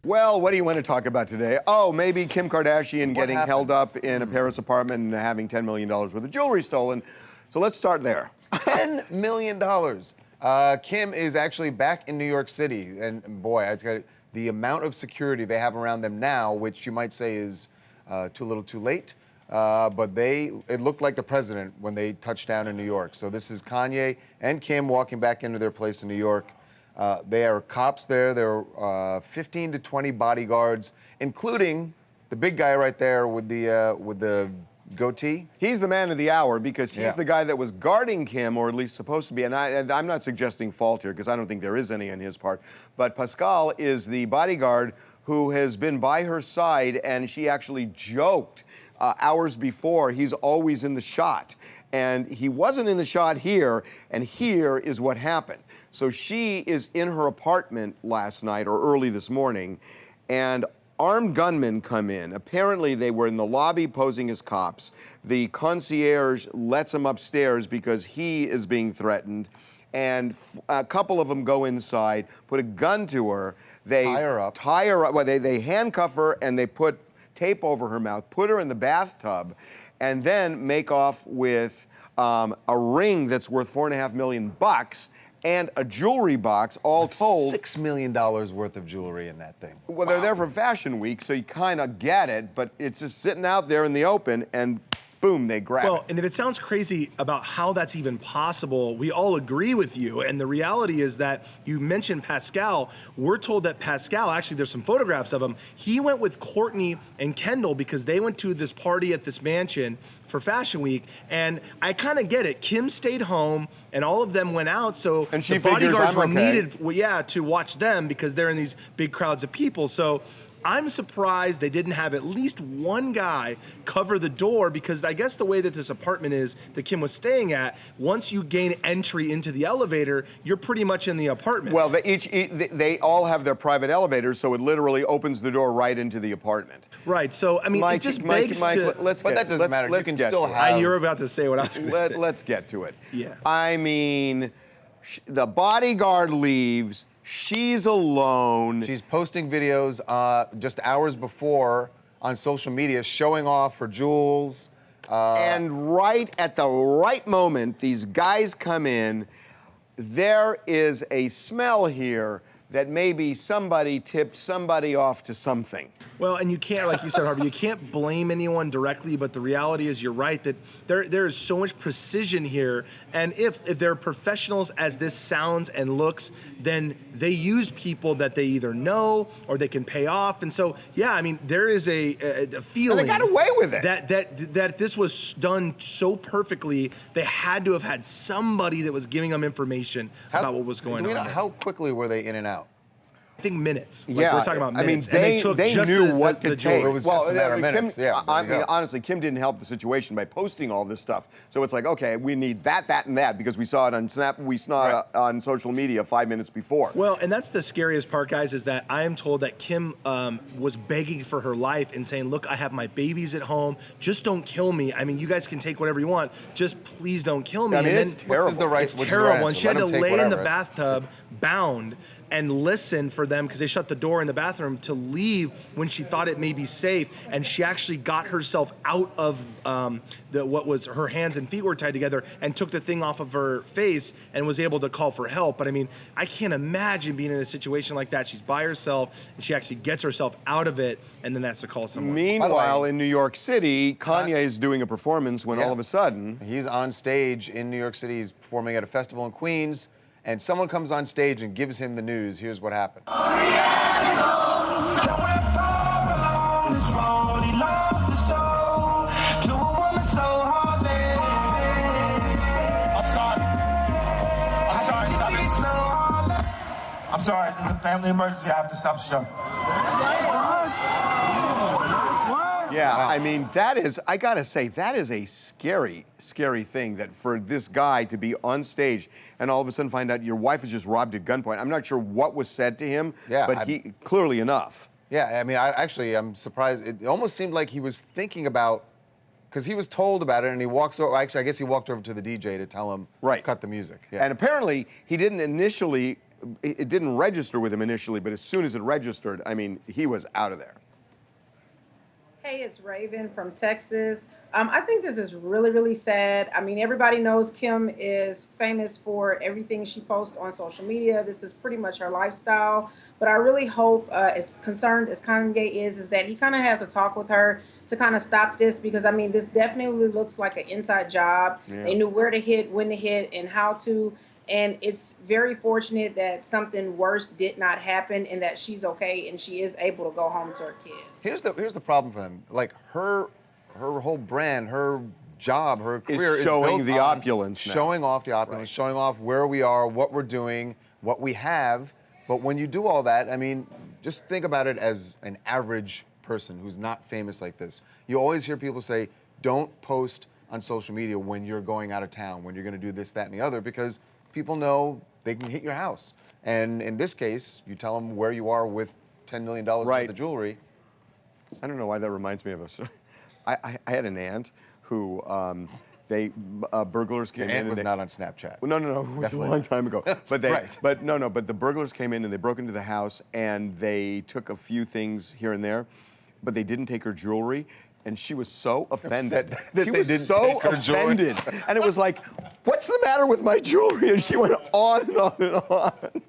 Well, what do you want to talk about today? Oh, maybe Kim Kardashian getting held up in a Paris apartment and having $10 million worth of jewelry stolen. So let's start there. $10 million. Kim is actually back in New York City, and boy, I tell you, the amount of security they have around them now, which you might say is too little too late, but it looked like the president when they touched down in New York. So this is Kanye and Kim walking back into their place in New York. There are cops there. There are 15 to 20 bodyguards, including the big guy right there with the goatee. He's the man of the hour because he's the guy that was guarding Kim, or at least supposed to be. And I'm not suggesting fault here because I don't think there is any on his part. But Pascal is the bodyguard who has been by her side, and she actually joked hours before, he's always in the shot. And he wasn't in the shot here, and here is what happened. So she is in her apartment last night or early this morning, and armed gunmen come in. Apparently they were in the lobby posing as cops. The concierge lets him upstairs because he is being threatened, and a couple of them go inside, put a gun to her. They tie her up. Well, they handcuff her and they put tape over her mouth, put her in the bathtub, and then make off with a ring that's worth $4.5 million and a jewelry box, all told. $6 million worth of jewelry in that thing. Well, they're there for Fashion Week, so you kind of get it, but it's just sitting out there in the open, and boom, they grab it. Well, and if it sounds crazy about how that's even possible, we all agree with you. And the reality is that you mentioned Pascal. We're told that Pascal, actually there's some photographs of him, he went with Courtney and Kendall because they went to this party at this mansion for Fashion Week. And I kind of get it. Kim stayed home and all of them went out. So and she the bodyguards were needed, okay. To watch them because they're in these big crowds of people. So I'm surprised they didn't have at least one guy cover the door, because I guess the way that this apartment is that Kim was staying at, once you gain entry into the elevator, you're pretty much in the apartment. Well, they all have their private elevators, so it literally opens the door right into the apartment. Right, so I mean, it just begs to... But that doesn't matter, you can still have... You're about to say what I was going to say. Let's get to it. Yeah. I mean, the bodyguard leaves. She's alone. She's posting videos just hours before on social media showing off her jewels. And right at the right moment, these guys come in. There is a smell here that maybe somebody tipped somebody off to something. Well, and you can't, like you said, Harvey, you can't blame anyone directly, but the reality is you're right that there is so much precision here. And if they're professionals as this sounds and looks, then they use people that they either know or they can pay off. And so, yeah, I mean, there is a feeling. And they got away with it. That this was done so perfectly, they had to have had somebody that was giving them information about what was going on. How quickly were they in and out? I think minutes. Yeah, we're talking about minutes. I mean, they knew what to take. It was just a matter of minutes. Yeah, I mean, honestly, Kim didn't help the situation by posting all this stuff. So it's like, okay, we need that, and that, because we saw it on Snap, we saw it on social media 5 minutes before. Well, and that's the scariest part, guys, is that I am told that Kim was begging for her life and saying, look, I have my babies at home. Just don't kill me. I mean, you guys can take whatever you want. Just please don't kill me. I mean, and it's terrible. It's terrible. And she had to lay in the bathtub bound and listen for them, because they shut the door in the bathroom, to leave when she thought it may be safe. And she actually got herself out of what was her hands and feet were tied together, and took the thing off of her face and was able to call for help. But I mean, I can't imagine being in a situation like that. She's by herself and she actually gets herself out of it, and then has to call someone. Meanwhile, in New York City, Kanye is doing a performance when all of a sudden... He's on stage in New York City. He's performing at a festival in Queens, and someone comes on stage and gives him the news. Here's what happened. I'm sorry, this is a family emergency. I have to stop the show. Yeah, I mean, that is, I gotta say, that is a scary, scary thing, that for this guy to be on stage and all of a sudden find out your wife is just robbed at gunpoint. I'm not sure what was said to him, but he, clearly enough. Yeah, I mean, I'm surprised. It almost seemed like he was thinking about, because he was told about it and he walks over, actually, I guess he walked over to the DJ to tell him, cut the music. Yeah. And apparently, he didn't initially it didn't register with him initially, but as soon as it registered, I mean, he was out of there. Hey, it's Raven from Texas. I think this is really, really sad. I mean, everybody knows Kim is famous for everything she posts on social media. This is pretty much her lifestyle. But I really hope, as concerned as Kanye is that he kind of has a talk with her to kind of stop this, because I mean, this definitely looks like an inside job. Yeah. They knew where to hit, when to hit, and how to. And it's very fortunate that something worse did not happen and that she's okay and she is able to go home to her kids. Here's the problem for them. Like her whole brand, her job, her career is showing built the on opulence now. showing off the opulence, showing off where we are, what we're doing, what we have. But when you do all that, I mean, just think about it as an average person who's not famous like this. You always hear people say, don't post on social media when you're going out of town, when you're going to do this, that, and the other, because people know they can hit your house. And in this case, you tell them where you are with $10 million worth of jewelry. I don't know why that reminds me of us. I had an aunt who burglars came Your aunt in. was And not on Snapchat. Well, no, it was Definitely. a long time ago. But Right. but the burglars came in and they broke into the house and they took a few things here and there, but they didn't take her jewelry. And she was so offended that she they was didn't so take her jewelry. offended. And it was like, what's the matter with my jewelry? And she went on and on and on.